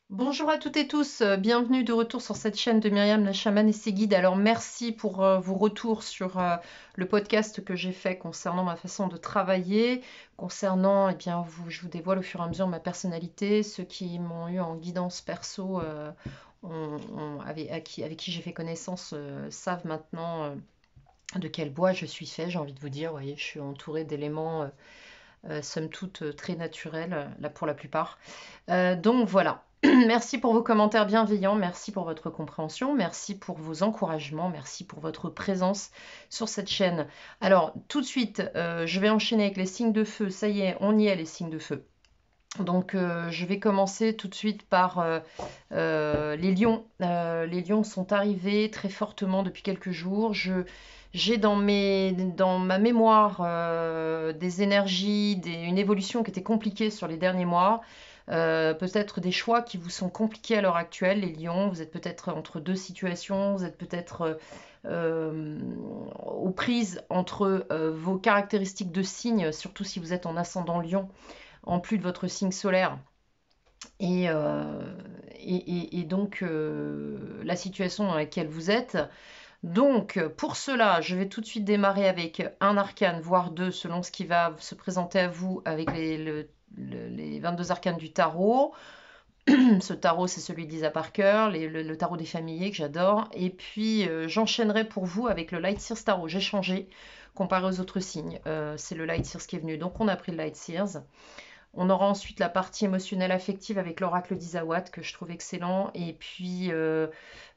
Bonjour à toutes et tous, bienvenue de retour sur cette chaîne de Myriam la chamane et ses guides. Alors merci pour vos retours sur le podcast que j'ai fait concernant ma façon de travailler, concernant, je vous dévoile au fur et à mesure ma personnalité. Ceux qui m'ont eu en guidance perso, avec qui j'ai fait connaissance, savent maintenant de quel bois je suis fait. J'ai envie de vous dire, vous voyez, je suis entourée d'éléments, somme toute, très naturels, là pour la plupart. Donc voilà. Merci pour vos commentaires bienveillants, merci pour votre compréhension, merci pour vos encouragements, merci pour votre présence sur cette chaîne. Alors tout de suite, je vais enchaîner avec les signes de feu. Ça y est, on y est les signes de feu. Donc je vais commencer tout de suite par les lions. Les lions sont arrivés très fortement depuis quelques jours. J'ai dans ma mémoire des énergies, une évolution qui était compliquée sur les derniers mois. Peut-être des choix qui vous sont compliqués à l'heure actuelle, les lions. Vous êtes peut-être entre deux situations, vous êtes peut-être aux prises entre vos caractéristiques de signe, surtout si vous êtes en ascendant lion, en plus de votre signe solaire. Et, euh, et donc la situation dans laquelle vous êtes. Donc pour cela, je vais tout de suite démarrer avec un arcane, voire deux, selon ce qui va se présenter à vous avec les 22 arcanes du tarot. Ce tarot, c'est celui d'Isa Parker, le tarot des familiers que j'adore. Et puis j'enchaînerai pour vous avec le Light Seers Tarot. J'ai changé comparé aux autres signes. C'est le Light Seers qui est venu, donc on a pris le Light Seers. On aura ensuite la partie émotionnelle affective avec l'oracle d'Isawat que je trouve excellent. Et puis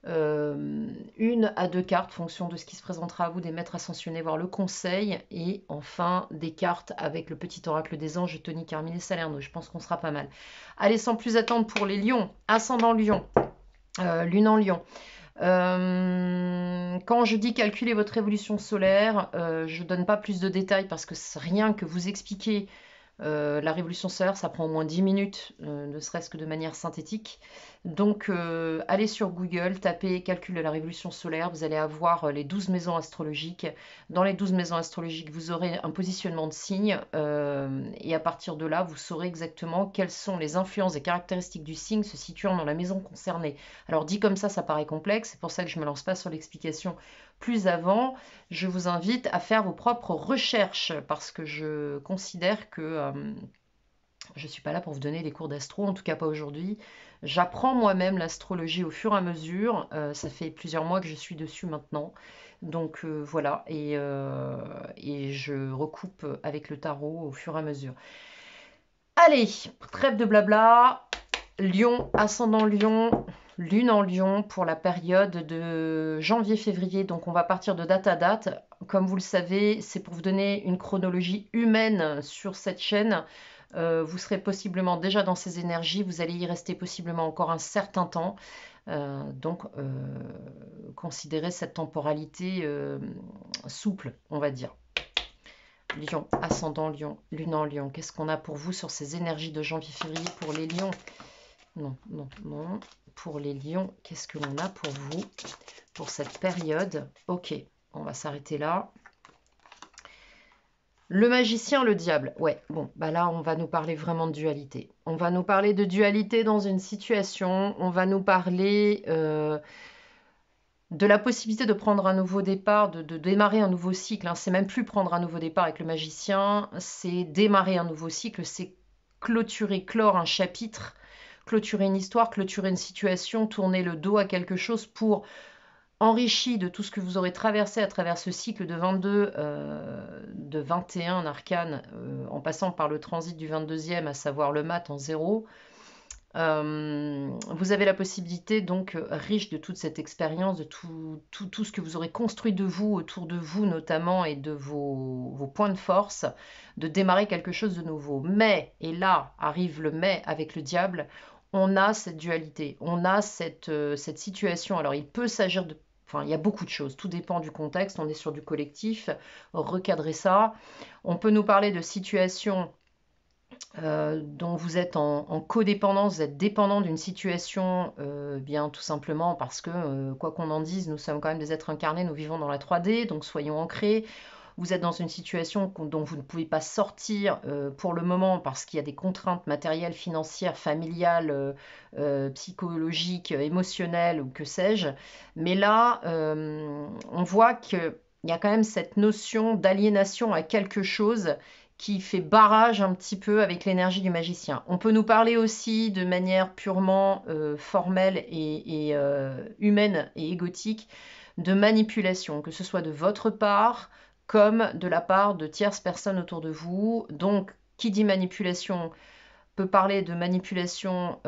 une à deux cartes, fonction de ce qui se présentera à vous, des maîtres ascensionnés, voire le conseil. Et enfin des cartes avec le petit oracle des anges, Tony Carmine et Salerno. Je pense qu'on sera pas mal. Allez, sans plus attendre pour les lions, ascendant lion, lune en lion. Quand je dis calculer votre évolution solaire, je ne donne pas plus de détails parce que rien que vous expliquer la révolution solaire, ça prend au moins 10 minutes, ne serait-ce que de manière synthétique. Donc, allez sur Google, tapez calcul de la révolution solaire, vous allez avoir les 12 maisons astrologiques. Dans les 12 maisons astrologiques, vous aurez un positionnement de signes, et à partir de là, vous saurez exactement quelles sont les influences et caractéristiques du signe se situant dans la maison concernée. Alors, dit comme ça paraît complexe, c'est pour ça que je ne me lance pas sur l'explication plus avant. Je vous invite à faire vos propres recherches parce que je considère que je ne suis pas là pour vous donner des cours d'astro, en tout cas pas aujourd'hui. J'apprends moi-même l'astrologie au fur et à mesure. Ça fait plusieurs mois que je suis dessus maintenant. Donc voilà, et je recoupe avec le tarot au fur et à mesure. Allez, trêve de blabla. Lion, ascendant Lion, lune en Lion pour la période de janvier-février. Donc on va partir de date à date. Comme vous le savez, c'est pour vous donner une chronologie humaine sur cette chaîne. Vous serez possiblement déjà dans ces énergies. Vous allez y rester possiblement encore un certain temps. Donc considérez cette temporalité souple, on va dire. Lion, ascendant Lion, lune en Lion. Qu'est-ce qu'on a pour vous sur ces énergies de janvier-février pour les lions? Non, non, non. Pour les lions, qu'est-ce que l'on a pour vous pour cette période? Ok, on va s'arrêter là. Le magicien, le diable. Ouais, bon, bah là, on va nous parler vraiment de dualité. On va nous parler de dualité dans une situation. On va nous parler de la possibilité de prendre un nouveau départ, de démarrer un nouveau cycle. Hein. C'est même plus prendre un nouveau départ avec le magicien, c'est démarrer un nouveau cycle, c'est clôturer, clore un chapitre, clôturer une histoire, clôturer une situation, tourner le dos à quelque chose pour, enrichi de tout ce que vous aurez traversé à travers ce cycle de 22, de 21 arcanes, en passant par le transit du 22e, à savoir le mat en 0. Vous avez la possibilité, donc, riche de toute cette expérience, de tout ce que vous aurez construit de vous, autour de vous notamment, et de vos points de force, de démarrer quelque chose de nouveau. Mais, et là arrive le mais avec le diable, on a cette dualité, on a cette situation. Alors il peut s'agir de... Enfin, il y a beaucoup de choses, tout dépend du contexte, on est sur du collectif, recadrer ça. On peut nous parler de situations dont vous êtes en codépendance, vous êtes dépendant d'une situation, bien tout simplement parce que, quoi qu'on en dise, nous sommes quand même des êtres incarnés, nous vivons dans la 3D, donc soyons ancrés. vous êtes dans une situation dont vous ne pouvez pas sortir pour le moment parce qu'il y a des contraintes matérielles, financières, familiales, psychologiques, émotionnelles ou que sais-je. Mais là, on voit qu'il y a quand même cette notion d'aliénation à quelque chose qui fait barrage un petit peu avec l'énergie du magicien. On peut nous parler aussi de manière purement formelle et humaine et égotique de manipulation, que ce soit de votre part comme de la part de tierces personnes autour de vous. Donc, qui dit manipulation peut parler de manipulation,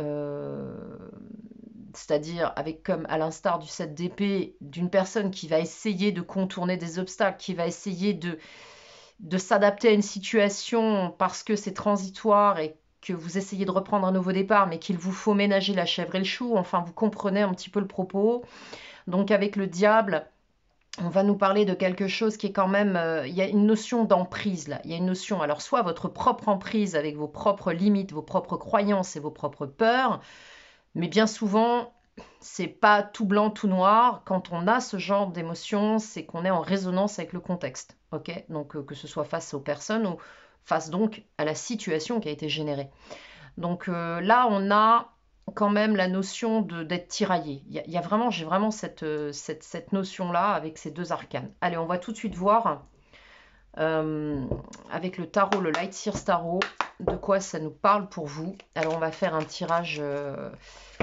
c'est-à-dire avec comme à l'instar du 7 d'épée, d'une personne qui va essayer de contourner des obstacles, qui va essayer de s'adapter à une situation parce que c'est transitoire et que vous essayez de reprendre un nouveau départ, mais qu'il vous faut ménager la chèvre et le chou. Enfin, vous comprenez un petit peu le propos. Donc avec le diable, on va nous parler de quelque chose qui est quand même... il y a une notion d'emprise là. Il y a une notion, alors soit votre propre emprise avec vos propres limites, vos propres croyances et vos propres peurs, mais bien souvent, c'est pas tout blanc, tout noir. Quand on a ce genre d'émotion, c'est qu'on est en résonance avec le contexte. Ok, donc que ce soit face aux personnes ou face donc à la situation qui a été générée. Donc là, on a quand même la notion d'être tiraillé. Il y a vraiment, j'ai vraiment cette notion-là avec ces deux arcanes. Allez, on va tout de suite voir avec le tarot, le Light Seers Tarot, de quoi ça nous parle pour vous. Alors, on va faire un tirage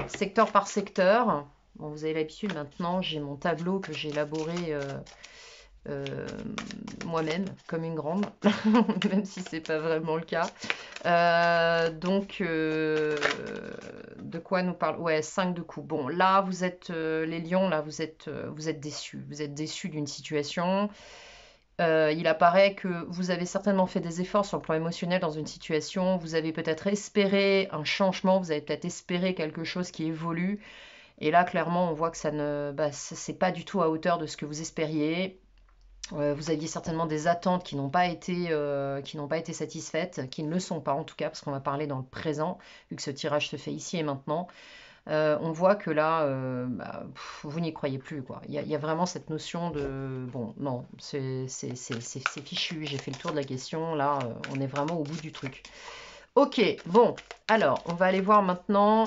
secteur par secteur. Bon, vous avez l'habitude maintenant, j'ai mon tableau que j'ai élaboré moi-même, comme une grande, même si c'est pas vraiment le cas. De quoi nous parle? Ouais, 5 de coups. Bon, là, vous êtes les lions, là, vous êtes déçus. Vous êtes déçus d'une situation. Il apparaît que vous avez certainement fait des efforts sur le plan émotionnel dans une situation. Vous avez peut-être espéré un changement, vous avez peut-être espéré quelque chose qui évolue. Et là, clairement, on voit que ça ne, c'est pas du tout à hauteur de ce que vous espériez. Vous aviez certainement des attentes qui n'ont pas été satisfaites, qui ne le sont pas en tout cas, parce qu'on va parler dans le présent, vu que ce tirage se fait ici et maintenant. On voit que là, vous n'y croyez plus, quoi. Il y a vraiment cette notion de... Bon, non, c'est fichu, j'ai fait le tour de la question, là, on est vraiment au bout du truc. Ok, bon, alors, on va aller voir maintenant...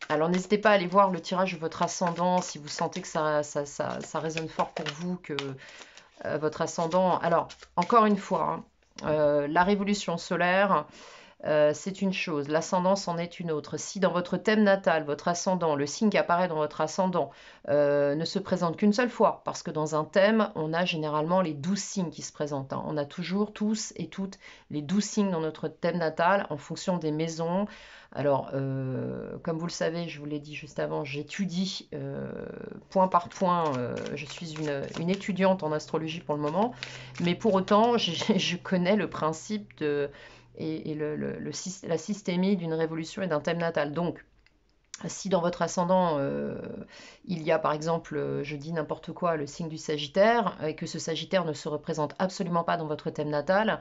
Alors n'hésitez pas à aller voir le tirage de votre ascendant si vous sentez que ça résonne fort pour vous, que votre ascendant... Alors, encore une fois, la révolution solaire, c'est une chose, l'ascendance en est une autre. Si dans votre thème natal, votre ascendant, le signe qui apparaît dans votre ascendant ne se présente qu'une seule fois, parce que dans un thème, on a généralement les 12 signes qui se présentent. On a toujours, tous et toutes, les 12 signes dans notre thème natal en fonction des maisons. Alors, comme vous le savez, je vous l'ai dit juste avant, j'étudie point par point. Je suis une étudiante en astrologie pour le moment, mais pour autant, je connais le principe et la systémie d'une révolution et d'un thème natal. Donc, si dans votre ascendant, il y a par exemple, je dis n'importe quoi, le signe du Sagittaire, et que ce Sagittaire ne se représente absolument pas dans votre thème natal,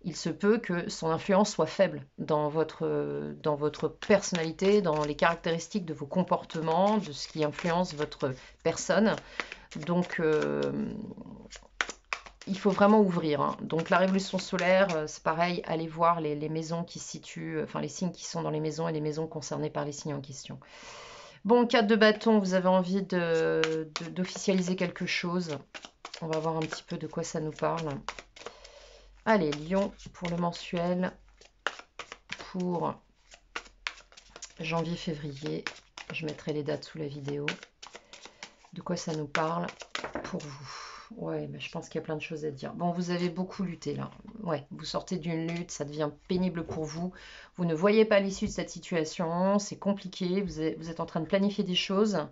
il se peut que son influence soit faible dans votre personnalité, dans les caractéristiques de vos comportements, de ce qui influence votre personne. Donc, il faut vraiment ouvrir, hein. Donc la révolution solaire, c'est pareil, allez voir les maisons qui se situent, enfin les signes qui sont dans les maisons et les maisons concernées par les signes en question. Bon, 4 de bâton, vous avez envie d'officialiser quelque chose. On va voir un petit peu de quoi ça nous parle. Allez, Lion pour le mensuel, pour janvier-février. Je mettrai les dates sous la vidéo. De quoi ça nous parle pour vous? Ouais, mais je pense qu'il y a plein de choses à dire. Bon, vous avez beaucoup lutté là. Ouais, vous sortez d'une lutte, ça devient pénible pour vous. Vous ne voyez pas l'issue de cette situation, c'est compliqué. Vous êtes en train de planifier des choses.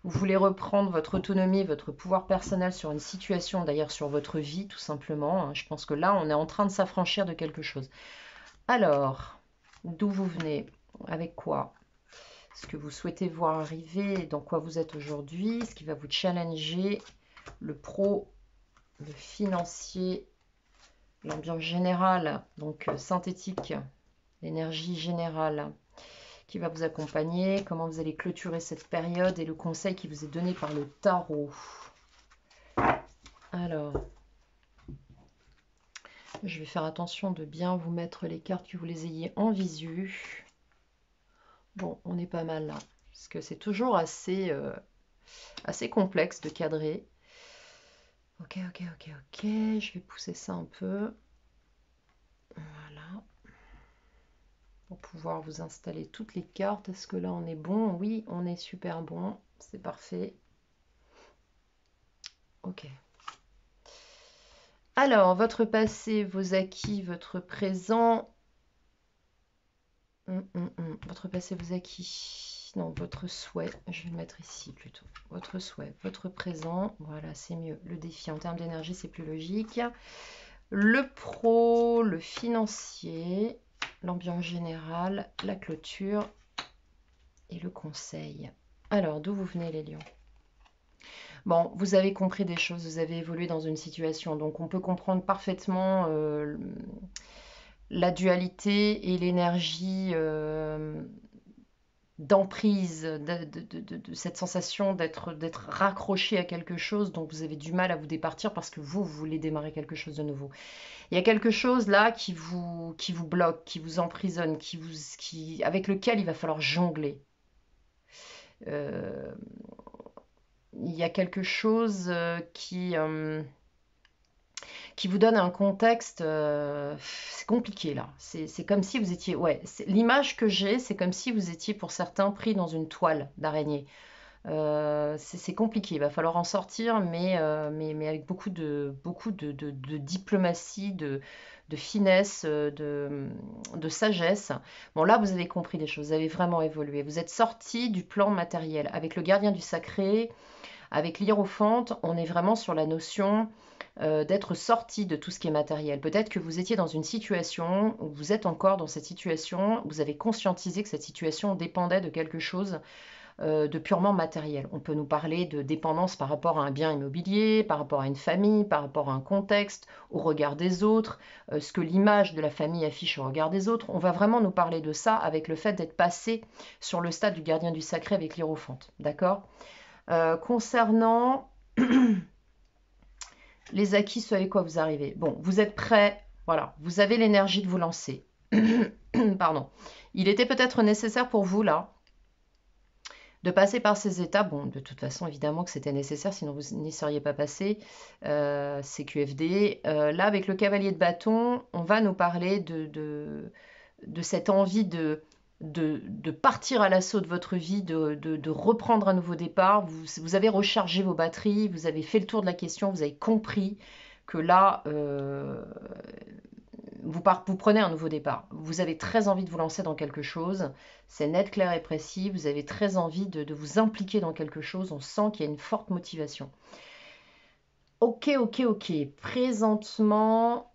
Vous voulez reprendre votre autonomie, votre pouvoir personnel sur une situation, d'ailleurs sur votre vie, tout simplement. Je pense que là, on est en train de s'affranchir de quelque chose. Alors, d'où vous venez? Avec quoi? Ce que vous souhaitez voir arriver, dans quoi vous êtes aujourd'hui, ce qui va vous challenger, le pro, le financier, l'ambiance générale, donc synthétique, l'énergie générale qui va vous accompagner, comment vous allez clôturer cette période et le conseil qui vous est donné par le tarot. Alors, je vais faire attention de bien vous mettre les cartes, que vous les ayez en visu. Bon, on est pas mal là, parce que c'est toujours assez complexe de cadrer. Ok, ok, ok, ok, je vais pousser ça un peu. Voilà. Pour pouvoir vous installer toutes les cartes. Est-ce que là on est bon? Oui, on est super bon. C'est parfait. Ok. Alors, votre passé, vos acquis, votre présent. Votre passé, vos acquis. Non, votre souhait. Je vais le mettre ici plutôt. Votre souhait, votre présent. Voilà, c'est mieux. Le défi en termes d'énergie, c'est plus logique. Le pro, le financier, l'ambiance générale, la clôture et le conseil. Alors, d'où vous venez les lions? Bon, vous avez compris des choses, vous avez évolué dans une situation, donc on peut comprendre parfaitement la dualité et l'énergie d'emprise, de cette sensation d'être raccroché à quelque chose, donc vous avez du mal à vous départir parce que vous voulez démarrer quelque chose de nouveau. Il y a quelque chose là qui vous bloque, qui vous emprisonne, avec lequel il va falloir jongler. Euh, il y a quelque chose qui vous donne un contexte, c'est compliqué là. C'est comme si vous étiez, ouais, l'image que j'ai, c'est comme si vous étiez pour certains pris dans une toile d'araignée. C'est compliqué, il va falloir en sortir, mais avec beaucoup de diplomatie, de finesse, de sagesse. Bon, là, vous avez compris des choses, vous avez vraiment évolué. Vous êtes sorti du plan matériel. Avec le gardien du sacré, avec l'hiérophante, on est vraiment sur la notion d'être sorti de tout ce qui est matériel. Peut-être que vous étiez dans une situation, ou vous êtes encore dans cette situation, vous avez conscientisé que cette situation dépendait de quelque chose de purement matériel. On peut nous parler de dépendance par rapport à un bien immobilier, par rapport à une famille, par rapport à un contexte, au regard des autres, ce que l'image de la famille affiche au regard des autres. On va vraiment nous parler de ça avec le fait d'être passé sur le stade du gardien du sacré avec l'hiérophante. D'accord? Concernant les acquis, ce avec quoi vous arrivez. Bon, vous êtes prêts, voilà, vous avez l'énergie de vous lancer. Pardon. Il était peut-être nécessaire pour vous, là, de passer par ces étapes. Bon, de toute façon, évidemment que c'était nécessaire, sinon vous n'y seriez pas passé. C'est QFD. Là, avec le cavalier de bâton, on va nous parler de cette envie de partir à l'assaut de votre vie, de reprendre un nouveau départ. Vous avez rechargé vos batteries, vous avez fait le tour de la question, vous avez compris que là, vous prenez un nouveau départ. Vous avez très envie de vous lancer dans quelque chose. C'est net, clair et précis. Vous avez très envie de vous impliquer dans quelque chose. On sent qu'il y a une forte motivation. Ok, ok, ok. Présentement,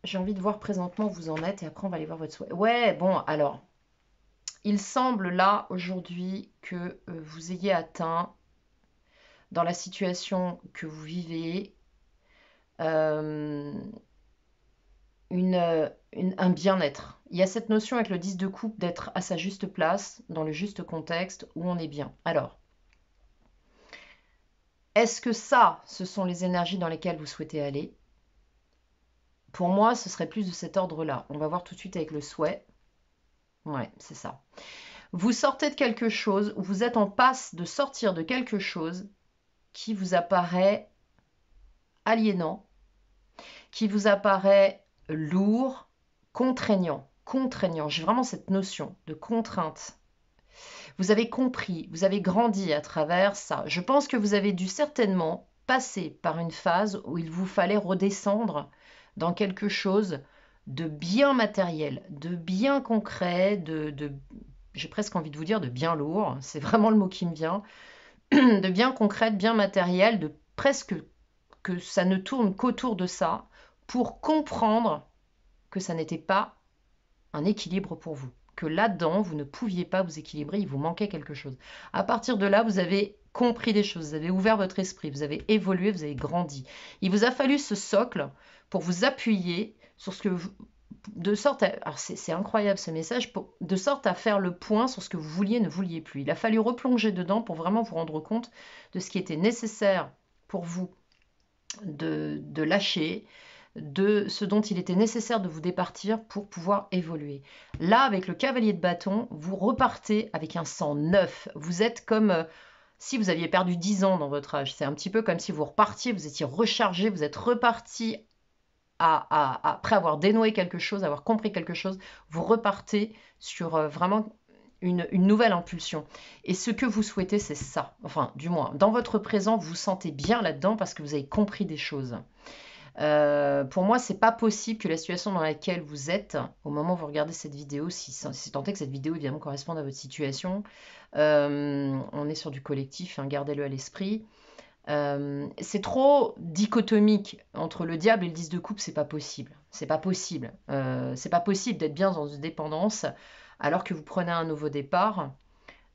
j'ai envie de voir présentement où vous en êtes et après on va aller voir votre souhait. Ouais, bon, alors, il semble là aujourd'hui que vous ayez atteint dans la situation que vous vivez un bien-être. Il y a cette notion avec le 10 de coupe d'être à sa juste place, dans le juste contexte où on est bien. Alors, est-ce que ça, ce sont les énergies dans lesquelles vous souhaitez aller? Pour moi, ce serait plus de cet ordre-là. On va voir tout de suite avec le souhait. Ouais, c'est ça. Vous sortez de quelque chose, ou vous êtes en passe de sortir de quelque chose qui vous apparaît aliénant, qui vous apparaît lourd, contraignant. Contraignant, j'ai vraiment cette notion de contrainte. Vous avez compris, vous avez grandi à travers ça. Je pense que vous avez dû certainement passer par une phase où il vous fallait redescendre dans quelque chose de bien matériel, de bien concret, j'ai presque envie de vous dire de bien lourd, c'est vraiment le mot qui me vient, de bien concret, de bien matériel, de presque que ça ne tourne qu'autour de ça, pour comprendre que ça n'était pas un équilibre pour vous, que là-dedans, vous ne pouviez pas vous équilibrer, il vous manquait quelque chose. À partir de là, vous avez compris des choses, vous avez ouvert votre esprit, vous avez évolué, vous avez grandi. Il vous a fallu ce socle pour vous appuyer sur ce que de sorte à, alors c'est incroyable ce message, de sorte à faire le point sur ce que vous vouliez et ne vouliez plus. Il a fallu replonger dedans pour vraiment vous rendre compte de ce qui était nécessaire pour vous de lâcher, de ce dont il était nécessaire de vous départir pour pouvoir évoluer. Là, avec le cavalier de bâton, vous repartez avec un sang neuf. Vous êtes comme si vous aviez perdu 10 ans dans votre âge. C'est un petit peu comme si vous repartiez, vous étiez rechargé, vous êtes reparti après avoir dénoué quelque chose, avoir compris quelque chose, vous repartez sur vraiment une nouvelle impulsion. Et ce que vous souhaitez, c'est ça. Enfin, du moins, dans votre présent, vous vous sentez bien là-dedans parce que vous avez compris des choses. Pour moi, c'est pas possible que la situation dans laquelle vous êtes, au moment où vous regardez cette vidéo, si tant est que cette vidéo évidemment corresponde à votre situation, on est sur du collectif, hein, gardez-le à l'esprit. C'est trop dichotomique entre le diable et le 10 de coupe, c'est pas possible. C'est pas possible. C'est pas possible d'être bien dans une dépendance alors que vous prenez un nouveau départ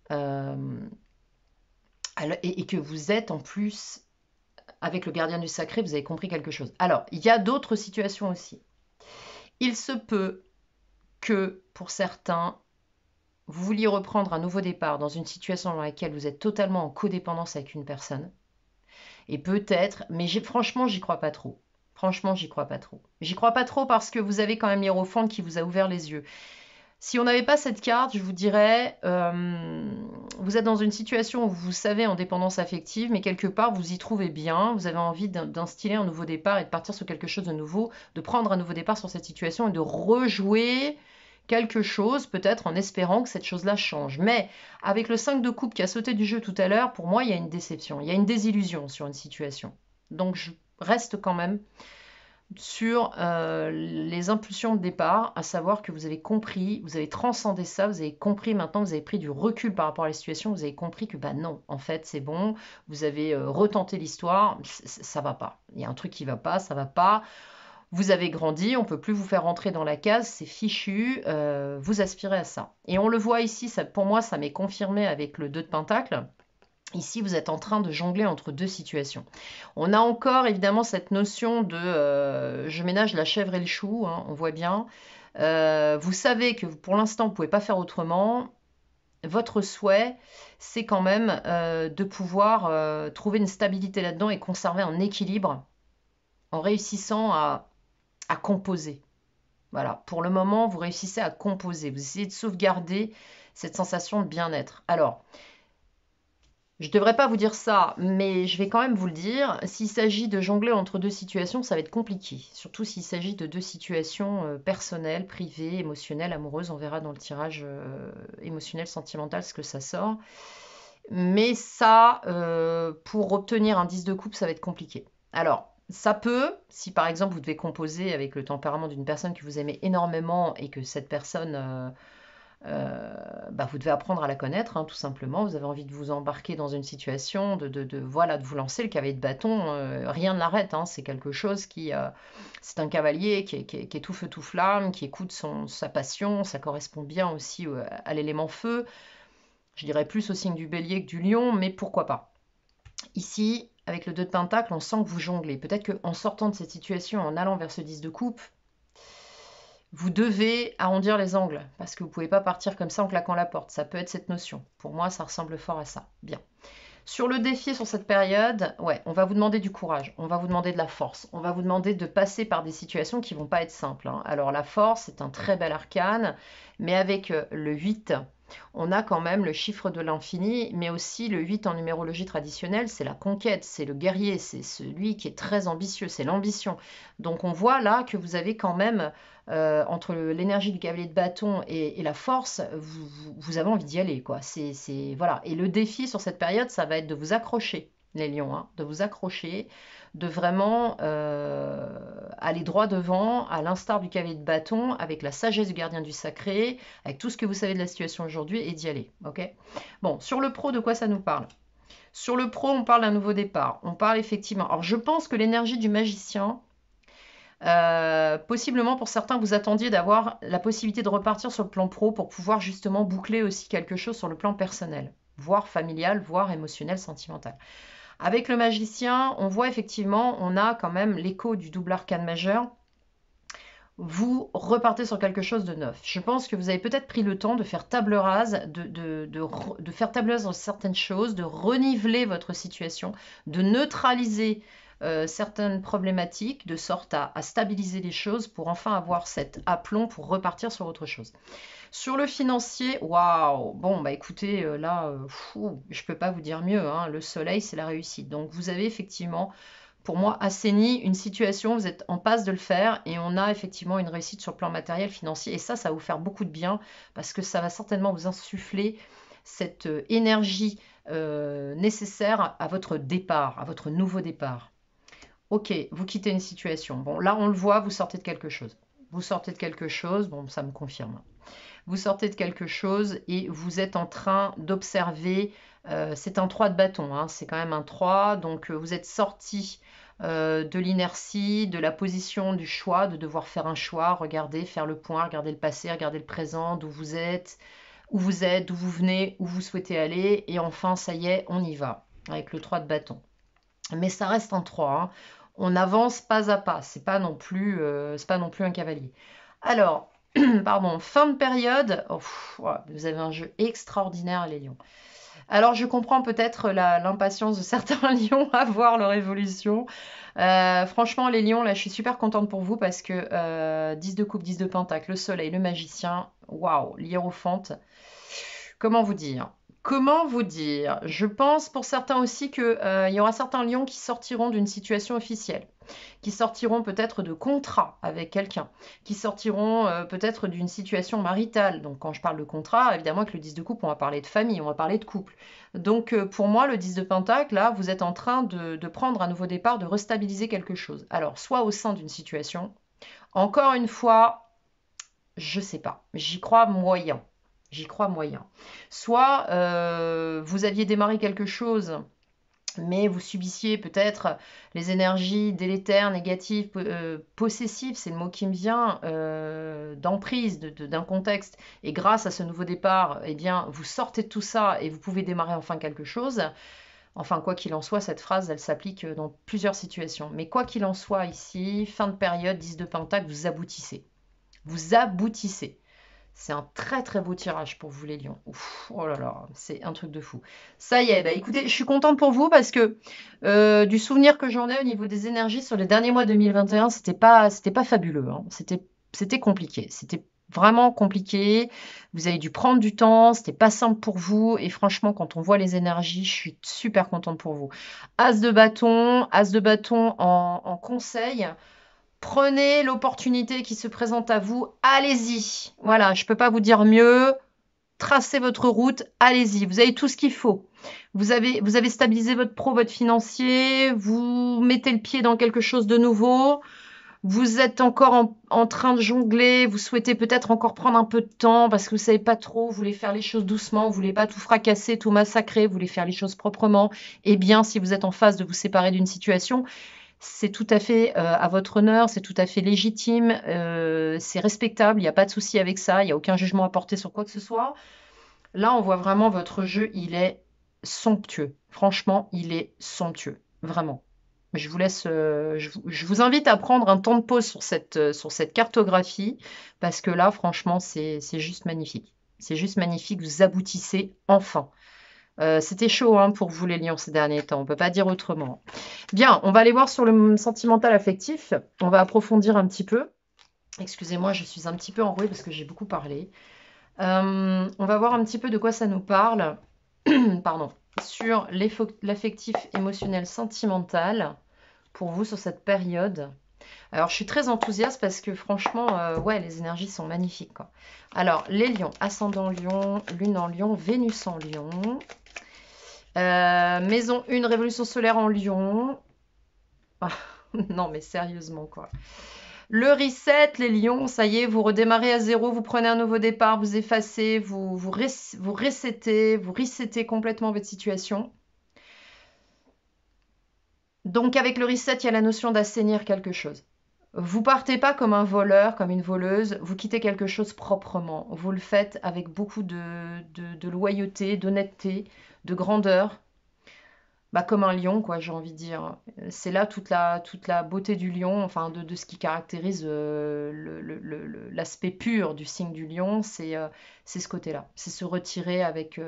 et que vous êtes en plus avec le gardien du sacré, vous avez compris quelque chose. Alors, il y a d'autres situations aussi. Il se peut que pour certains, vous vouliez reprendre un nouveau départ dans une situation dans laquelle vous êtes totalement en codépendance avec une personne. Et peut-être, mais franchement, j'y crois pas trop. Franchement, j'y crois pas trop. J'y crois pas trop parce que vous avez quand même l'Hiérophante qui vous a ouvert les yeux. Si on n'avait pas cette carte, je vous dirais, vous êtes dans une situation où vous savez en dépendance affective, mais quelque part vous y trouvez bien, vous avez envie d'instiller un nouveau départ et de partir sur quelque chose de nouveau, de prendre un nouveau départ sur cette situation et de rejouer quelque chose, peut-être en espérant que cette chose-là change. Mais avec le 5 de coupe qui a sauté du jeu tout à l'heure, pour moi, il y a une déception, il y a une désillusion sur une situation. Donc je reste quand même sur les impulsions de départ, à savoir que vous avez compris, vous avez transcendé ça, vous avez compris maintenant, vous avez pris du recul par rapport à la situation, vous avez compris que bah non, en fait c'est bon, vous avez retenté l'histoire, ça va pas, il y a un truc qui va pas, ça va pas, vous avez grandi, on peut plus vous faire rentrer dans la case, c'est fichu, vous aspirez à ça. Et on le voit ici, ça, pour moi ça m'est confirmé avec le 2 de Pentacle. Ici, vous êtes en train de jongler entre deux situations. On a encore évidemment cette notion de je ménage la chèvre et le chou, hein, on voit bien. Vous savez que pour l'instant, vous ne pouvez pas faire autrement. Votre souhait, c'est quand même de pouvoir trouver une stabilité là-dedans et conserver un équilibre en réussissant à composer. Voilà, pour le moment, vous réussissez à composer. Vous essayez de sauvegarder cette sensation de bien-être. Alors, je ne devrais pas vous dire ça, mais je vais quand même vous le dire. S'il s'agit de jongler entre deux situations, ça va être compliqué. Surtout s'il s'agit de deux situations personnelles, privées, émotionnelles, amoureuses. On verra dans le tirage émotionnel, sentimental ce que ça sort. Mais ça, pour obtenir un 10 de coupe, ça va être compliqué. Alors, ça peut, si par exemple vous devez composer avec le tempérament d'une personne que vous aimez énormément et que cette personne... vous devez apprendre à la connaître, hein, tout simplement. Vous avez envie de vous embarquer dans une situation, voilà, de vous lancer le cavalier de bâton. Rien ne l'arrête. Hein, c'est quelque chose qui... c'est un cavalier qui est tout feu, tout flamme, qui écoute sa passion. Ça correspond bien aussi à l'élément feu. Je dirais plus au signe du bélier que du lion, mais pourquoi pas. Ici, avec le 2 de pentacle, on sent que vous jonglez. Peut-être qu'en sortant de cette situation, en allant vers ce 10 de coupe, vous devez arrondir les angles, parce que vous ne pouvez pas partir comme ça en claquant la porte. Ça peut être cette notion. Pour moi, ça ressemble fort à ça. Bien. Sur le défi, sur cette période, ouais, on va vous demander du courage, on va vous demander de la force, on va vous demander de passer par des situations qui ne vont pas être simples. Hein. Alors la force, c'est un très bel arcane, mais avec le 8, on a quand même le chiffre de l'infini, mais aussi le 8 en numérologie traditionnelle, c'est la conquête, c'est le guerrier, c'est celui qui est très ambitieux, c'est l'ambition. Donc on voit là que vous avez quand même, entre l'énergie du cavalier de bâton et la force, vous avez envie d'y aller, quoi. Voilà. Et le défi sur cette période, ça va être de vous accrocher, les lions, hein, de vous accrocher, de vraiment aller droit devant, à l'instar du cavalier de bâton, avec la sagesse du gardien du sacré, avec tout ce que vous savez de la situation aujourd'hui, et d'y aller. Ok. Bon, sur le pro, de quoi ça nous parle? Sur le pro, on parle d'un nouveau départ. On parle effectivement... Alors, je pense que l'énergie du magicien, possiblement pour certains, vous attendiez d'avoir la possibilité de repartir sur le plan pro pour pouvoir justement boucler aussi quelque chose sur le plan personnel, voire familial, voire émotionnel, sentimental. Avec le magicien, on voit effectivement, on a quand même l'écho du double arcane majeur. vous repartez sur quelque chose de neuf. Je pense que vous avez peut-être pris le temps de faire table rase, de faire table rase sur certaines choses, de reniveler votre situation, de neutraliser certaines problématiques, de sorte à stabiliser les choses pour enfin avoir cet aplomb pour repartir sur autre chose. Sur le financier, waouh, bon, bah écoutez, là, je peux pas vous dire mieux, hein, le soleil, c'est la réussite. Donc vous avez effectivement pour moi, assaini une situation, vous êtes en passe de le faire et on a effectivement une réussite sur le plan matériel, financier. Et ça va vous faire beaucoup de bien parce que ça va certainement vous insuffler cette énergie nécessaire à votre départ, à votre nouveau départ. Ok, vous quittez une situation. Bon, là, on le voit, vous sortez de quelque chose. Vous sortez de quelque chose, bon, ça me confirme. Vous sortez de quelque chose et vous êtes en train d'observer. C'est un 3 de bâton, hein, c'est quand même un 3. Donc vous êtes sorti de l'inertie, de la position du choix, de devoir faire un choix, regarder, faire le point, regarder le passé, regarder le présent, d'où vous êtes, d'où vous venez, où vous souhaitez aller. Et enfin, ça y est, on y va avec le 3 de bâton. Mais ça reste un 3, hein. On avance pas à pas, c'est pas non plus un cavalier. Alors, pardon, fin de période, oh, vous avez un jeu extraordinaire les lions. Alors je comprends peut-être l'impatience de certains lions à voir leur évolution. Franchement les lions, là je suis super contente pour vous parce que 10 de coupe, 10 de pentacle, le soleil, le magicien, waouh, l'hiérophante. Comment vous dire? Comment vous dire? Je pense pour certains aussi qu'il y aura certains lions qui sortiront d'une situation officielle, qui sortiront peut-être de contrat avec quelqu'un, qui sortiront peut-être d'une situation maritale. Donc quand je parle de contrat, évidemment avec le 10 de coupe, on va parler de famille, on va parler de couple. Donc pour moi, le 10 de pentacle, là, vous êtes en train de prendre un nouveau départ, de restabiliser quelque chose. Alors, soit au sein d'une situation, encore une fois, je sais pas, j'y crois moyen. J'y crois moyen. Soit vous aviez démarré quelque chose mais vous subissiez peut-être les énergies délétères, négatives, possessives, c'est le mot qui me vient, d'emprise d'un contexte. Et grâce à ce nouveau départ, eh bien, vous sortez de tout ça et vous pouvez démarrer enfin quelque chose. Enfin, quoi qu'il en soit, cette phrase, elle s'applique dans plusieurs situations. Mais quoi qu'il en soit, ici, fin de période, 10 de pentacle, vous aboutissez. Vous aboutissez. C'est un très très beau tirage pour vous les lions. Ouf, oh là là, c'est un truc de fou. Ça y est, bah écoutez, je suis contente pour vous parce que du souvenir que j'en ai au niveau des énergies sur les derniers mois 2021, c'était pas fabuleux, hein. C'était compliqué. C'était vraiment compliqué. Vous avez dû prendre du temps, c'était pas simple pour vous. Et franchement, quand on voit les énergies, je suis super contente pour vous. As de bâton en conseil. Prenez l'opportunité qui se présente à vous, allez-y. Voilà, je ne peux pas vous dire mieux. Tracez votre route, allez-y. Vous avez tout ce qu'il faut. Vous avez stabilisé votre pro, votre financier, vous mettez le pied dans quelque chose de nouveau. Vous êtes encore en train de jongler, vous souhaitez peut-être encore prendre un peu de temps parce que vous ne savez pas trop, vous voulez faire les choses doucement, vous voulez pas tout fracasser, tout massacrer, vous voulez faire les choses proprement. Eh bien, si vous êtes en phase de vous séparer d'une situation, c'est tout à fait à votre honneur, c'est tout à fait légitime, c'est respectable, il n'y a pas de souci avec ça, il n'y a aucun jugement à porter sur quoi que ce soit. Là, on voit vraiment votre jeu, il est somptueux. Franchement, il est somptueux, vraiment. Je vous laisse, je vous invite à prendre un temps de pause sur cette cartographie, parce que là, franchement, c'est juste magnifique. C'est juste magnifique, vous aboutissez enfin. C'était chaud hein, pour vous les lions ces derniers temps, on ne peut pas dire autrement. Bien, on va aller voir sur le sentimental affectif. On va approfondir un petit peu. Excusez-moi, je suis un petit peu enrouée parce que j'ai beaucoup parlé. On va voir un petit peu de quoi ça nous parle. Pardon. Sur l'affectif émotionnel sentimental pour vous sur cette période. Alors, je suis très enthousiaste parce que franchement, ouais, les énergies sont magnifiques, quoi. Alors, les lions, ascendant lion, lune en lion, Vénus en lion. Maison 1, révolution solaire en lion. Ah, non, mais sérieusement, quoi. Le reset, les lions, ça y est, vous redémarrez à zéro, vous prenez un nouveau départ, vous effacez, vous resettez complètement votre situation. Donc, avec le reset, il y a la notion d'assainir quelque chose. Vous partez pas comme un voleur, comme une voleuse, vous quittez quelque chose proprement. Vous le faites avec beaucoup de loyauté, d'honnêteté, de grandeur. bah, comme un lion, quoi, j'ai envie de dire. C'est là toute la beauté du lion, enfin de ce qui caractérise l'aspect pur du signe du lion, c'est ce côté-là. C'est se retirer avec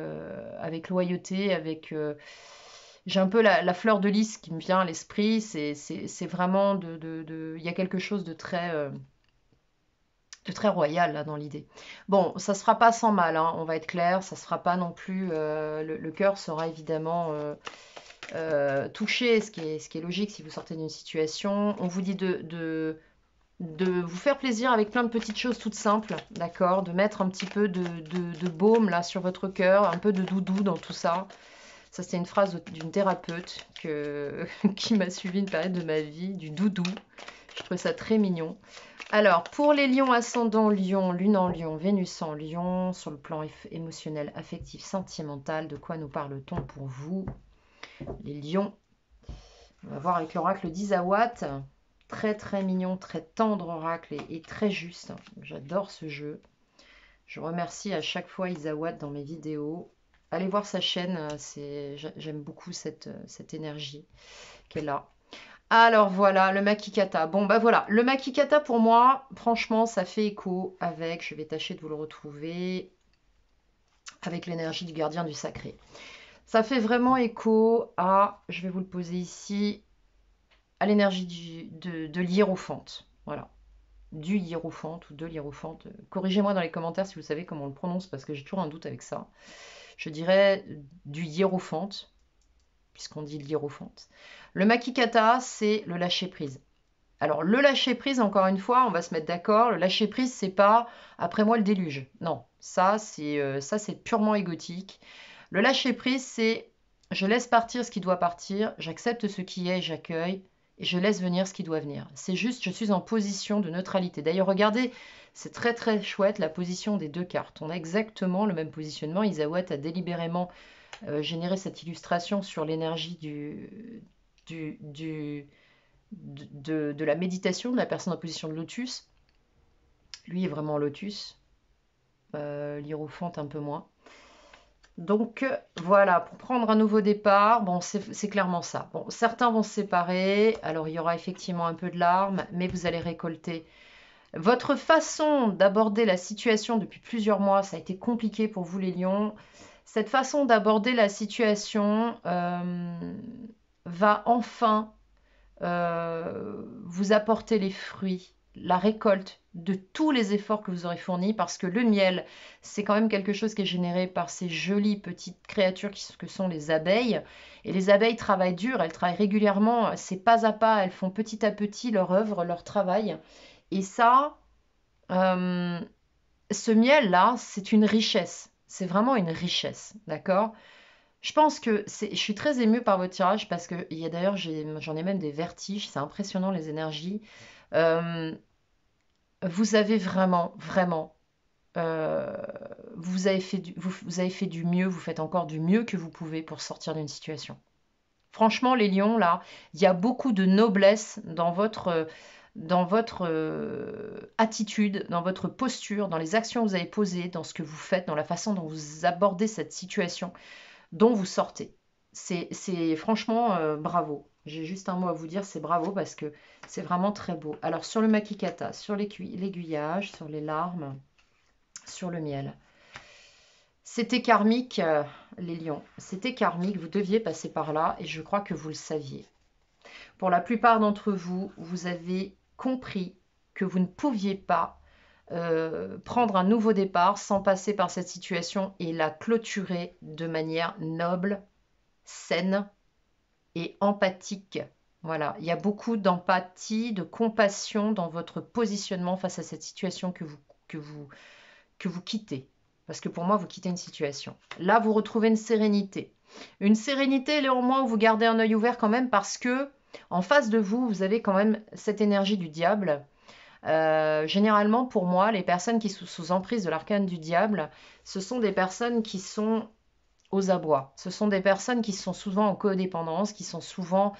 loyauté, j'ai un peu la fleur de lys qui me vient à l'esprit, c'est vraiment il y a quelque chose de très royal là dans l'idée. Bon, ça se fera pas sans mal, hein, on va être clair, ça se fera pas non plus. Le cœur sera évidemment touché, ce qui est logique si vous sortez d'une situation. On vous dit de vous faire plaisir avec plein de petites choses toutes simples, d'accord? De mettre un petit peu de baume là sur votre cœur, un peu de doudou dans tout ça. Ça, c'était une phrase d'une thérapeute qui m'a suivi une période de ma vie, du doudou. Je trouvais ça très mignon. Alors, pour les lions ascendant lion, lune en lion, Vénus en lion, sur le plan émotionnel, affectif, sentimental, de quoi nous parle-t-on pour vous, les lions? On va voir avec l'oracle d'Isawat. Très très mignon, très tendre oracle et très juste. J'adore ce jeu. Je remercie à chaque fois Isawat dans mes vidéos. Allez voir sa chaîne, j'aime beaucoup cette énergie qu'elle a. Alors voilà, le Makikata. Bon bah voilà, le Makikata pour moi, franchement, ça fait écho avec, je vais tâcher de vous le retrouver, avec l'énergie du gardien du sacré. Ça fait vraiment écho à, je vais vous le poser ici, à l'énergie de l'hiérophante. Voilà, du hiérophante ou de l'hiérophante. Corrigez-moi dans les commentaires si vous savez comment on le prononce, parce que j'ai toujours un doute avec ça. Je dirais du hiérophante, puisqu'on dit l'hiérophante. Le Makikata, c'est le lâcher-prise. Alors, le lâcher-prise, encore une fois, on va se mettre d'accord, le lâcher-prise, c'est pas après moi le déluge. Non, ça, c'est purement égotique. Le lâcher-prise, c'est je laisse partir ce qui doit partir, j'accepte ce qui est, j'accueille, et je laisse venir ce qui doit venir. C'est juste, je suis en position de neutralité. D'ailleurs, regardez, c'est très très chouette la position des deux cartes. On a exactement le même positionnement. Isawat a délibérément généré cette illustration sur l'énergie du, du, de la méditation de la personne en position de lotus. Lui est vraiment en lotus, l'hiérophante un peu moins. Donc voilà, pour prendre un nouveau départ, bon, c'est clairement ça. Bon, certains vont se séparer, alors il y aura effectivement un peu de larmes, mais vous allez récolter. Votre façon d'aborder la situation depuis plusieurs mois, ça a été compliqué pour vous les lions. Cette façon d'aborder la situation va enfin vous apporter les fruits, la récolte de tous les efforts que vous aurez fournis, parce que le miel, c'est quand même quelque chose qui est généré par ces jolies petites créatures que sont les abeilles. Et les abeilles travaillent dur, elles travaillent régulièrement, c'est pas à pas, elles font petit à petit leur œuvre, leur travail. Et ça, euh, ce miel-là, c'est une richesse. C'est vraiment une richesse, d'accord? Je pense que je suis très émue par votre tirage parce que il y a d'ailleurs, j'en ai même des vertiges, c'est impressionnant les énergies. Euh, vous avez vraiment, vraiment, euh, vous avez fait du mieux, vous faites encore du mieux que vous pouvez pour sortir d'une situation. Franchement, les lions, là, il y a beaucoup de noblesse dans votre attitude, dans votre posture, dans les actions que vous avez posées, dans ce que vous faites, dans la façon dont vous abordez cette situation dont vous sortez. C'est franchement bravo. J'ai juste un mot à vous dire, c'est bravo parce que c'est vraiment très beau. Alors sur le makikata, sur l'aiguillage, sur les larmes, sur le miel. C'était karmique, les lions. C'était karmique, vous deviez passer par là et je crois que vous le saviez. Pour la plupart d'entre vous, vous avez compris que vous ne pouviez pas prendre un nouveau départ sans passer par cette situation et la clôturer de manière noble, saine et empathique. Voilà, il y a beaucoup d'empathie, de compassion dans votre positionnement face à cette situation que vous quittez. Parce que pour moi, vous quittez une situation. Là, vous retrouvez une sérénité. Une sérénité, néanmoins, où vous gardez un œil ouvert quand même parce que en face de vous, vous avez quand même cette énergie du diable. Généralement, pour moi, les personnes qui sont sous emprise de l'arcane du diable, ce sont des personnes qui sont aux abois. Ce sont des personnes qui sont souvent en codépendance, qui sont souvent,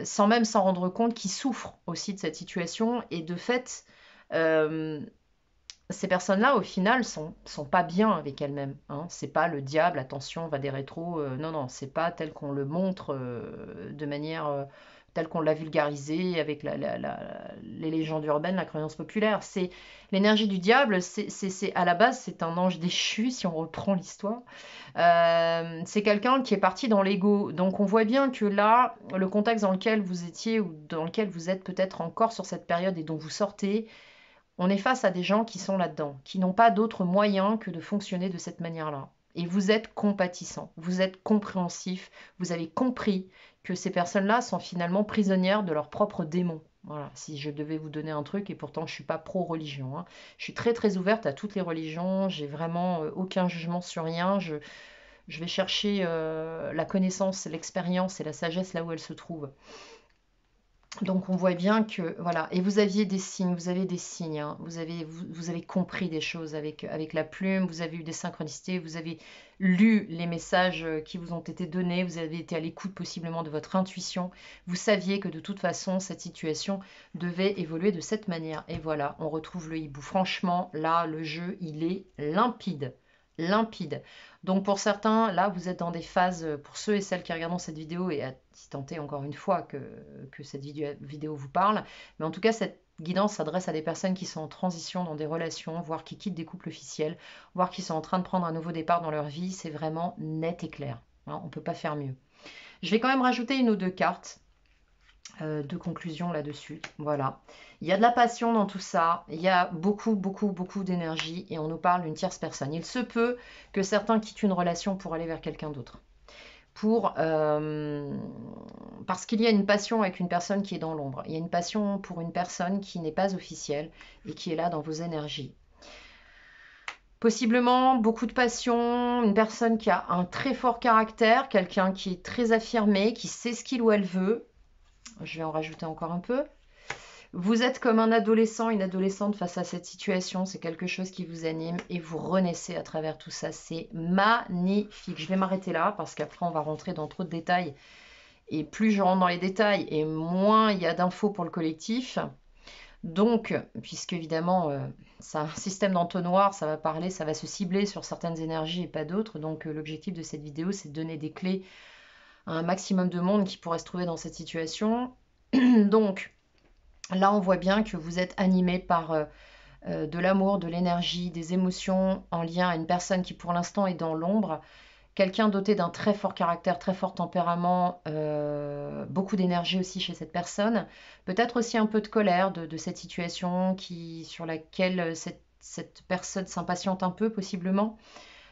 sans même s'en rendre compte, qui souffrent aussi de cette situation. Et de fait, euh, ces personnes-là, au final, sont pas bien avec elles-mêmes. Hein. C'est pas le diable, attention, va des rétros. Non, non, c'est pas tel qu'on le montre de manière telle qu'on l'a vulgarisé avec les légendes urbaines, la croyance populaire. C'est l'énergie du diable. À la base, c'est un ange déchu, si on reprend l'histoire. C'est quelqu'un qui est parti dans l'ego. Donc, on voit bien que là, le contexte dans lequel vous étiez ou dans lequel vous êtes peut-être encore sur cette période et dont vous sortez, on est face à des gens qui sont là-dedans, qui n'ont pas d'autre moyen que de fonctionner de cette manière-là. Et vous êtes compatissant, vous êtes compréhensif, vous avez compris que ces personnes-là sont finalement prisonnières de leurs propres démons. Voilà, si je devais vous donner un truc, et pourtant je ne suis pas pro-religion, hein. Je suis très très ouverte à toutes les religions, j'ai vraiment aucun jugement sur rien, je vais chercher la connaissance, l'expérience et la sagesse là où elle se trouve. Donc on voit bien que, voilà, et vous aviez des signes, vous avez des signes, hein. Vous avez compris des choses avec la plume, vous avez eu des synchronicités, vous avez lu les messages qui vous ont été donnés, vous avez été à l'écoute possiblement de votre intuition, vous saviez que de toute façon cette situation devait évoluer de cette manière. Et voilà, on retrouve le hibou. Franchement, là, le jeu, il est limpide. Limpide. Donc pour certains, là, vous êtes dans des phases, pour ceux et celles qui regardent cette vidéo, et à tenter encore une fois que cette vidéo vous parle, mais en tout cas, cette guidance s'adresse à des personnes qui sont en transition dans des relations, voire qui quittent des couples officiels, voire qui sont en train de prendre un nouveau départ dans leur vie. C'est vraiment net et clair. Hein, on ne peut pas faire mieux. Je vais quand même rajouter une ou deux cartes de conclusion là-dessus. Voilà. Il y a de la passion dans tout ça, il y a beaucoup, beaucoup, beaucoup d'énergie et on nous parle d'une tierce personne. Il se peut que certains quittent une relation pour aller vers quelqu'un d'autre. Parce qu'il y a une passion avec une personne qui est dans l'ombre. Il y a une passion pour une personne qui n'est pas officielle et qui est là dans vos énergies. Possiblement beaucoup de passion, une personne qui a un très fort caractère, quelqu'un qui est très affirmé, qui sait ce qu'il ou elle veut. Je vais en rajouter encore un peu. Vous êtes comme un adolescent, une adolescente face à cette situation, c'est quelque chose qui vous anime et vous renaissez à travers tout ça. C'est magnifique. Je vais m'arrêter là parce qu'après on va rentrer dans trop de détails. Et plus je rentre dans les détails et moins il y a d'infos pour le collectif. Donc, puisque évidemment, c'est un système d'entonnoir, ça va parler, ça va se cibler sur certaines énergies et pas d'autres. Donc, l'objectif de cette vidéo, c'est de donner des clés à un maximum de monde qui pourrait se trouver dans cette situation. Donc, là, on voit bien que vous êtes animé par de l'amour, de l'énergie, des émotions en lien à une personne qui pour l'instant est dans l'ombre. Quelqu'un doté d'un très fort caractère, très fort tempérament, beaucoup d'énergie aussi chez cette personne. Peut-être aussi un peu de colère de cette situation sur laquelle cette personne s'impatiente un peu possiblement.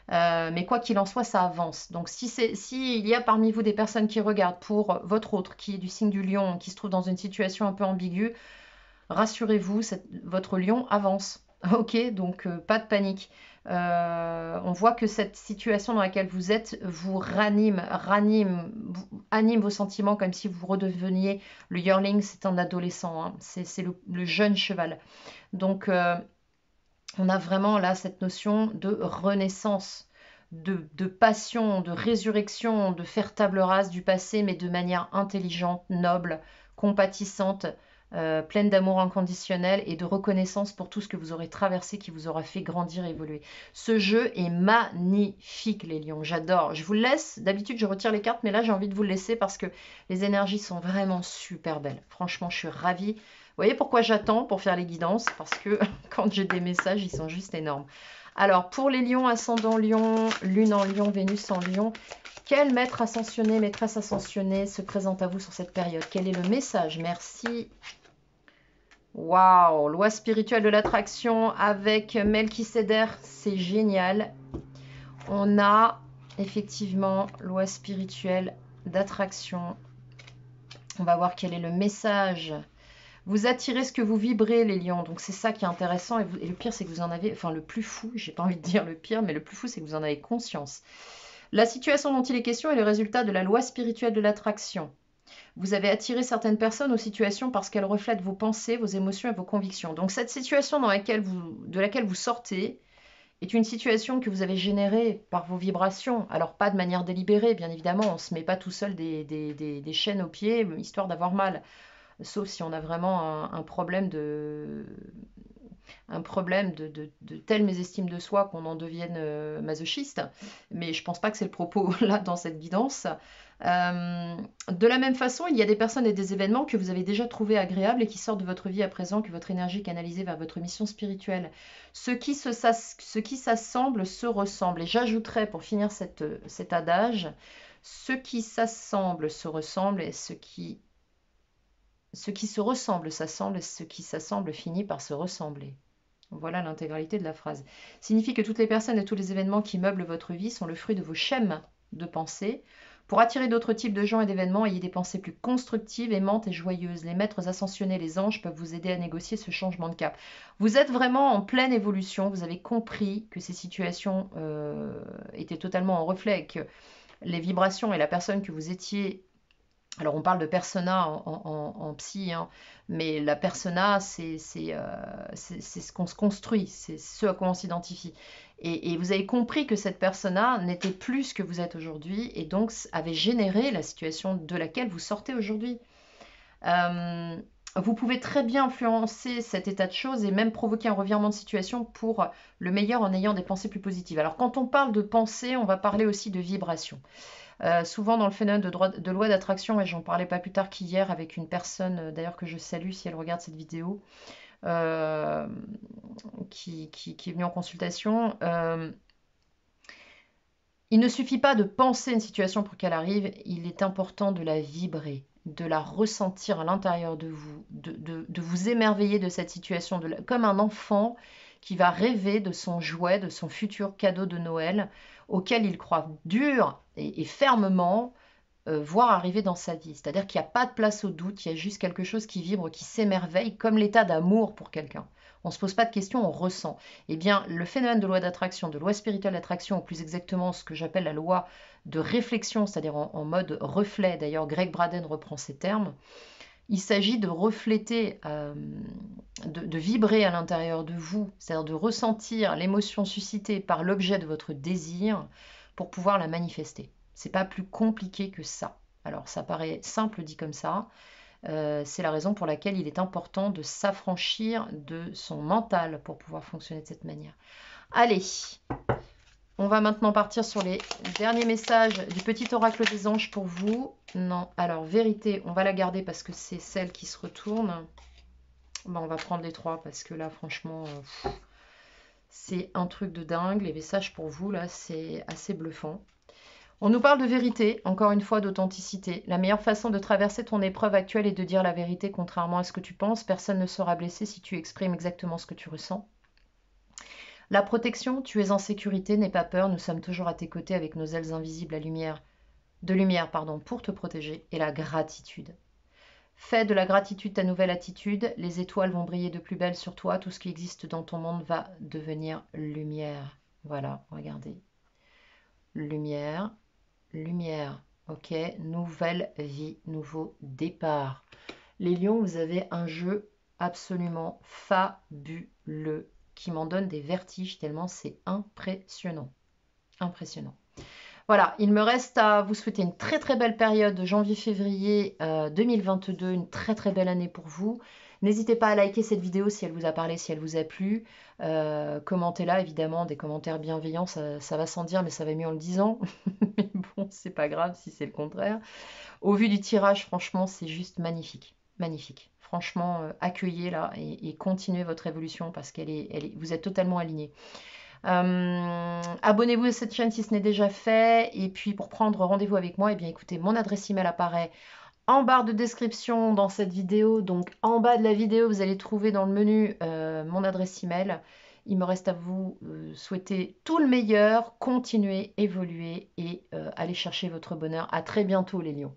Mais quoi qu'il en soit, ça avance. Donc s'il y a parmi vous des personnes qui regardent pour votre autre, qui est du signe du lion, qui se trouve dans une situation un peu ambiguë, rassurez-vous, votre lion avance. Ok, donc pas de panique. On voit que cette situation dans laquelle vous êtes vous anime vos sentiments comme si vous redeveniez le yearling, c'est un adolescent, hein, c'est le jeune cheval. Donc on a vraiment là cette notion de renaissance, de passion, de résurrection, de faire table rase du passé, mais de manière intelligente, noble, compatissante, pleine d'amour inconditionnel et de reconnaissance pour tout ce que vous aurez traversé, qui vous aura fait grandir et évoluer. Ce jeu est magnifique, les lions, j'adore. Je vous le laisse, d'habitude je retire les cartes, mais là j'ai envie de vous le laisser parce que les énergies sont vraiment super belles. Franchement, je suis ravie. Vous voyez pourquoi j'attends pour faire les guidances? Parce que quand j'ai des messages, ils sont juste énormes. Alors, pour les lions, ascendant lion, lune en lion, Vénus en lion, quel maître ascensionné, maîtresse ascensionnée se présente à vous sur cette période? Quel est le message? Merci. Waouh, loi spirituelle de l'attraction avec Melchisedec, c'est génial. On a effectivement loi spirituelle d'attraction. On va voir quel est le message. Vous attirez ce que vous vibrez, les lions. Donc c'est ça qui est intéressant. Et le pire, c'est que vous en avez... Enfin, le plus fou, j'ai pas envie de dire le pire, mais le plus fou, c'est que vous en avez conscience. La situation dont il est question est le résultat de la loi spirituelle de l'attraction. Vous avez attiré certaines personnes aux situations parce qu'elles reflètent vos pensées, vos émotions et vos convictions. Donc cette situation de laquelle vous sortez est une situation que vous avez générée par vos vibrations. Alors pas de manière délibérée, bien évidemment. On ne se met pas tout seul des chaînes aux pieds, histoire d'avoir mal. Sauf si on a vraiment un problème un problème de telle mésestime de soi qu'on en devienne masochiste, mais je pense pas que c'est le propos là dans cette guidance. De la même façon, il y a des personnes et des événements que vous avez déjà trouvés agréables et qui sortent de votre vie à présent, que votre énergie est canalisée vers votre mission spirituelle. Ce qui s'assemble se ressemble. Et j'ajouterais, pour finir cet adage, ce qui s'assemble se ressemble et ce qui se ressemble s'assemble et ce qui s'assemble finit par se ressembler. Voilà l'intégralité de la phrase. Signifie que toutes les personnes et tous les événements qui meublent votre vie sont le fruit de vos schèmes de pensée. Pour attirer d'autres types de gens et d'événements, ayez des pensées plus constructives, aimantes et joyeuses. Les maîtres ascensionnés, les anges peuvent vous aider à négocier ce changement de cap. Vous êtes vraiment en pleine évolution. Vous avez compris que ces situations étaient totalement en reflet, que les vibrations et la personne que vous étiez. Alors on parle de persona en psy, hein, mais la persona, c'est ce qu'on se construit, c'est ce à quoi on s'identifie. Et vous avez compris que cette persona n'était plus ce que vous êtes aujourd'hui, et donc avait généré la situation de laquelle vous sortez aujourd'hui. Vous pouvez très bien influencer cet état de choses et même provoquer un revirement de situation pour le meilleur en ayant des pensées plus positives. Alors quand on parle de pensée, on va parler aussi de vibration. Souvent dans le phénomène de loi d'attraction, et j'en parlais pas plus tard qu'hier avec une personne, d'ailleurs que je salue si elle regarde cette vidéo, qui est venue en consultation. Il ne suffit pas de penser une situation pour qu'elle arrive, il est important de la vibrer, de la ressentir à l'intérieur de vous, de vous émerveiller de cette situation, comme un enfant qui va rêver de son jouet, de son futur cadeau de Noël, auquel il croit dur et fermement, voir arriver dans sa vie. C'est-à-dire qu'il n'y a pas de place au doute, il y a juste quelque chose qui vibre, qui s'émerveille, comme l'état d'amour pour quelqu'un. On ne se pose pas de questions, on ressent. Eh bien, le phénomène de loi d'attraction, de loi spirituelle d'attraction, ou plus exactement ce que j'appelle la loi de réflexion, c'est-à-dire en mode reflet, d'ailleurs Greg Braden reprend ces termes, il s'agit de refléter, de vibrer à l'intérieur de vous, c'est-à-dire de ressentir l'émotion suscitée par l'objet de votre désir pour pouvoir la manifester. C'est pas plus compliqué que ça. Alors ça paraît simple dit comme ça. C'est la raison pour laquelle il est important de s'affranchir de son mental pour pouvoir fonctionner de cette manière. Allez, on va maintenant partir sur les derniers messages du petit oracle des anges pour vous. Non, alors vérité, on va la garder parce que c'est celle qui se retourne. Bon, on va prendre les trois parce que là, franchement, c'est un truc de dingue. Les messages pour vous, là, c'est assez bluffant. On nous parle de vérité, encore une fois d'authenticité. La meilleure façon de traverser ton épreuve actuelle est de dire la vérité contrairement à ce que tu penses. Personne ne sera blessé si tu exprimes exactement ce que tu ressens. La protection, tu es en sécurité, n'aie pas peur, nous sommes toujours à tes côtés avec nos ailes invisibles de lumière pour te protéger. Et la gratitude. Fais de la gratitude ta nouvelle attitude, les étoiles vont briller de plus belle sur toi, tout ce qui existe dans ton monde va devenir lumière. Voilà, regardez. Lumière, lumière, ok, nouvelle vie, nouveau départ. Les lions, vous avez un jeu absolument fabuleux qui m'en donne des vertiges tellement c'est impressionnant. Impressionnant. Voilà, il me reste à vous souhaiter une très très belle période de janvier-février 2022, une très très belle année pour vous. N'hésitez pas à liker cette vidéo si elle vous a parlé, si elle vous a plu. Commentez-la évidemment, des commentaires bienveillants, ça va sans dire, mais ça va mieux en le disant. Mais bon, c'est pas grave si c'est le contraire. Au vu du tirage, franchement, c'est juste magnifique. Magnifique. Franchement, accueillez là et continuez votre évolution parce vous êtes totalement alignés. Abonnez-vous à cette chaîne si ce n'est déjà fait. Et puis pour prendre rendez-vous avec moi, eh bien écoutez, mon adresse email apparaît en barre de description dans cette vidéo. Donc en bas de la vidéo, vous allez trouver dans le menu mon adresse email. Il me reste à vous souhaiter tout le meilleur, continuer, évoluer et aller chercher votre bonheur. À très bientôt les lions.